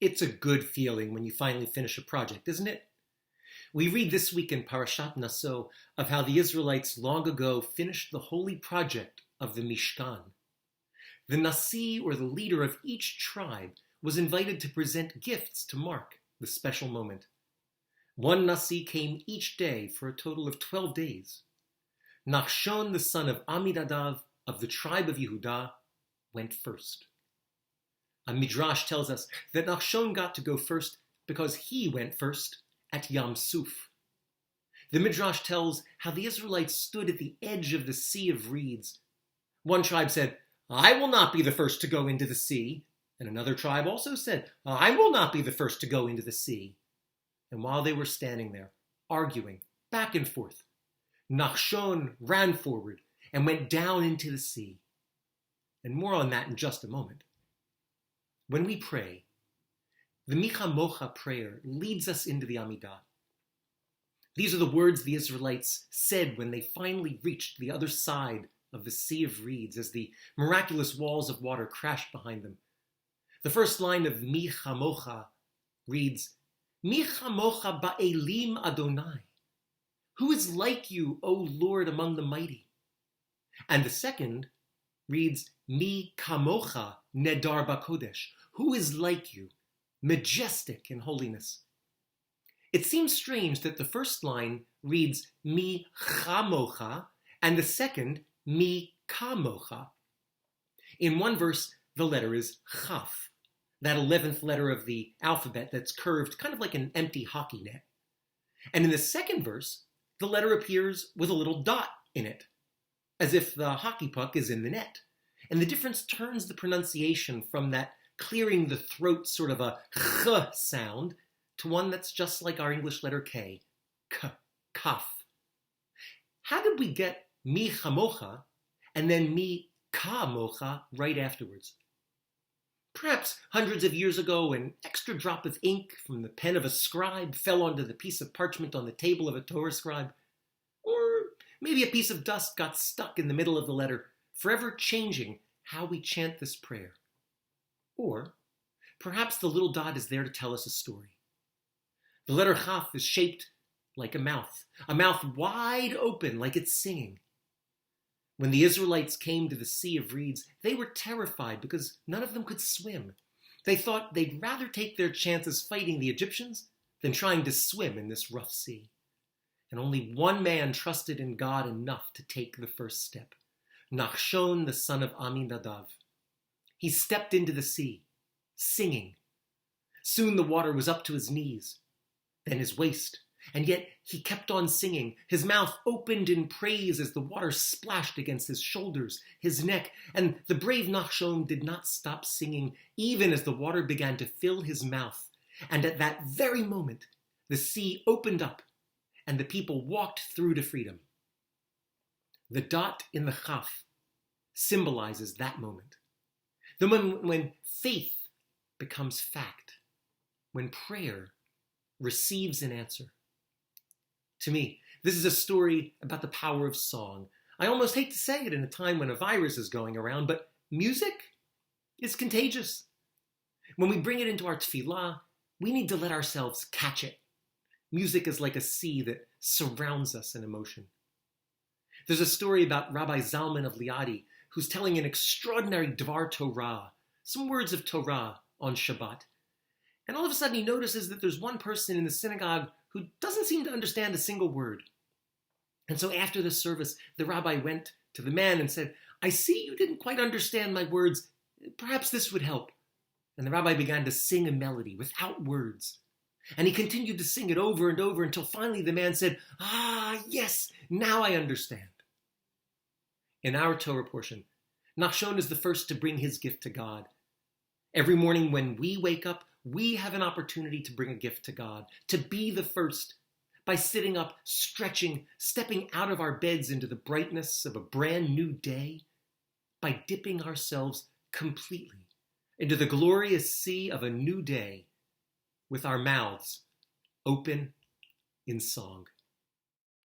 It's a good feeling when you finally finish a project, isn't it? We read this week in Parashat Naso of how the Israelites long ago finished the holy project of the Mishkan. The Nasi, or the leader of each tribe, was invited to present gifts to mark the special moment. One Nasi came each day for a total of 12 days. Nachshon, the son of Amminadav of the tribe of Yehudah, went first. A midrash tells us that Nachshon got to go first because he went first at Yam Suf. The midrash tells how the Israelites stood at the edge of the Sea of Reeds. One tribe said, "I will not be the first to go into the sea." And another tribe also said, "I will not be the first to go into the sea." And while they were standing there, arguing back and forth, Nachshon ran forward and went down into the sea. And more on that in just a moment. When we pray, the Mi Chamocha prayer leads us into the Amidah. These are the words the Israelites said when they finally reached the other side of the Sea of Reeds as the miraculous walls of water crashed behind them. The first line of Mi Chamocha reads, Mi Chamocha ba'elim Adonai. Who is like you, O Lord, among the mighty? And the second reads, Mi Kamocha Nedar Bakodesh. Who is like you, majestic in holiness? It seems strange that the first line reads Mi Chamocha and the second Mi Kamocha. In one verse, the letter is Chaf, that 11th letter of the alphabet that's curved kind of like an empty hockey net. And in the second verse, the letter appears with a little dot in it, as if the hockey puck is in the net. And the difference turns the pronunciation from that clearing the throat sort of a ch sound to one that's just like our English letter K, kaf. How did we get mi chamocha and then mi kamocha right afterwards? Perhaps hundreds of years ago, an extra drop of ink from the pen of a scribe fell onto the piece of parchment on the table of a Torah scribe. Or maybe a piece of dust got stuck in the middle of the letter, forever changing how we chant this prayer. Or perhaps the little dot is there to tell us a story. The letter Chaf is shaped like a mouth wide open like it's singing. When the Israelites came to the Sea of Reeds, they were terrified because none of them could swim. They thought they'd rather take their chances fighting the Egyptians than trying to swim in this rough sea. And only one man trusted in God enough to take the first step, Nachshon, the son of Amminadav. He stepped into the sea, singing. Soon the water was up to his knees, then his waist, and yet he kept on singing. His mouth opened in praise as the water splashed against his shoulders, his neck, and the brave Nachshon did not stop singing even as the water began to fill his mouth. And at that very moment, the sea opened up and the people walked through to freedom. The dot in the Chaf symbolizes that moment. The moment when faith becomes fact, when prayer receives an answer. To me, this is a story about the power of song. I almost hate to say it in a time when a virus is going around, but music is contagious. When we bring it into our tefillah, we need to let ourselves catch it. Music is like a sea that surrounds us in emotion. There's a story about Rabbi Zalman of Liadi, who's telling an extraordinary Dvar Torah, some words of Torah on Shabbat. And all of a sudden he notices that there's one person in the synagogue who doesn't seem to understand a single word. And so after the service, the rabbi went to the man and said, "I see you didn't quite understand my words. Perhaps this would help." And the rabbi began to sing a melody without words. And he continued to sing it over and over until finally the man said, "Ah, yes, now I understand." In our Torah portion, Nachshon is the first to bring his gift to God. Every morning when we wake up, we have an opportunity to bring a gift to God, to be the first, by sitting up, stretching, stepping out of our beds into the brightness of a brand new day, by dipping ourselves completely into the glorious sea of a new day with our mouths open in song.